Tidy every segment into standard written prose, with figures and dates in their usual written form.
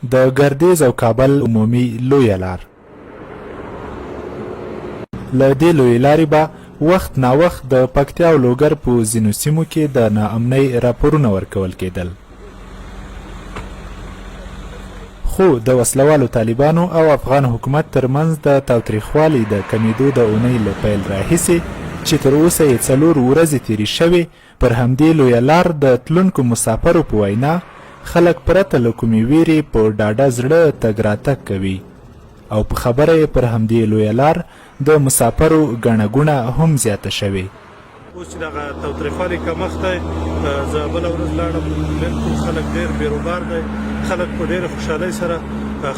د ګردیز او کابل عمومي لویه لار. له دې لویې لارې به وخت ناوخت د پکتیا او لوګر په ځینو سیمو کې د ناامنۍ راپورونه ورکول کېدل. خو د وسلوالو طالبانو او افغان حکومت ترمنځ د تاوتریخوالي د کمیدو د اونۍ له پیل راهیسې چې تر اوسه یې 4 ورځې تېرې شوې، پر همدې لویه لار د تلونکو مسافرو په وینا خلک پرته له کومې ویرې په ډاډه زړه تګ راتګ کوي او په خبره یې پر همدې لویه لار د مسافرو ګڼه ګوڼه هم زیاته شوې. اوس چې دغه تاوتریخوالي کمښت دی، زه بله ورځ لاړم، بالکل خلک ډېر بېروبار دی، خلک په ډېره خوشحالۍ سره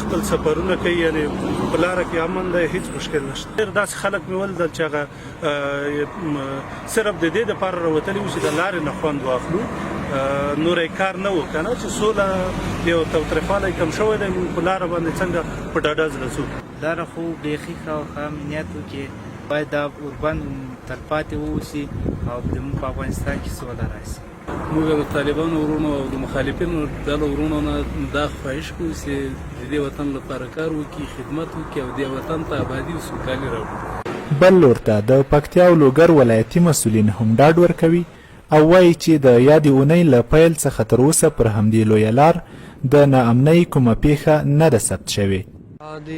خپل سفرونه کوي، یعنې په لاره کې امن دی، هیڅ مشکل نشته. ډېر داسې خلک مې ولیدل چې هغه صرف د دې دپاره راوتلي وو چې د لارې نه خوند واخلو، نوری کار نه و که نه، چې سوله یو تاوتریخوالی کم شوی دی، موږ په لاره باندې څنګه په ډاډه زړه ځو. لاره خو بیخي ښه او ښه امنیت وکړي، باید دا اوربند تلپاتې واوسي او زموږ په افغانستان کې سوله راشي. موږ د طالبانو ورونو او د مخالفینو ډلو ورونو نه دا خواهش کوو چې د دې وطن لپاره کار وکړي، خدمت وکړي او دې وطن ته ابادي او سوکالي راوړي. بل لور ته د پکتیا او لوګر ولایتي مسؤلین هم ډاډ ورکوي او وایي چې د یادې اونۍ له پیل څخه تر اوسه پر همدې لویه لار د ناامنۍ کومه پیښه نه ده ثبت شوې. د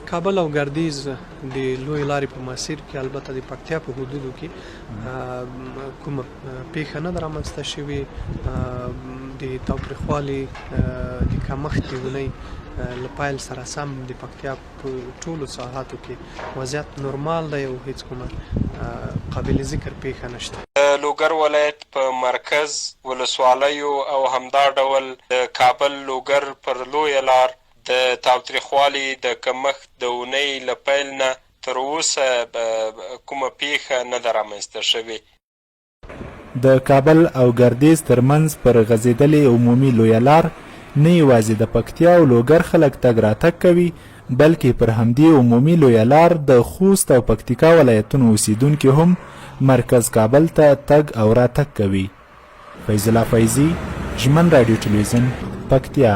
کابل او ګردیز د لوی لارې په مسیر کې البته د پکتیا په حدودو کې کومه پیښه نه ده رامنځته شوې. د تاوتریخوالي د کمښت د اونۍ له پیل سره سم د پکتیا په ټولو ساحاتو کې وضعیت نورمال دی او هیڅ کومه قابل ذکر پیښه نشته. د لوګر ولایت په مرکز ولسوالیو او همدا ډول د کابل لوګر پر لویه لار د تاوتریخوالي د کمښت د اونۍ له پیل نه تر اوسه کومه پیښه نه ده رامنځته شوې. د کابل او ګردیز ترمنځ پر غځېدلې عمومي لویه لار نه یوازې د پکتیا او لوګر خلک تګ راتګ کوي، بلکې پر همدې عمومي لویه لار د خوست او پکتیکا ولایتونو اوسیدونکي هم مرکز کابل ته تګ او راتګ کوي. فیض الله فیضي، ژمن راډیو ټلویزیون، پکتیا.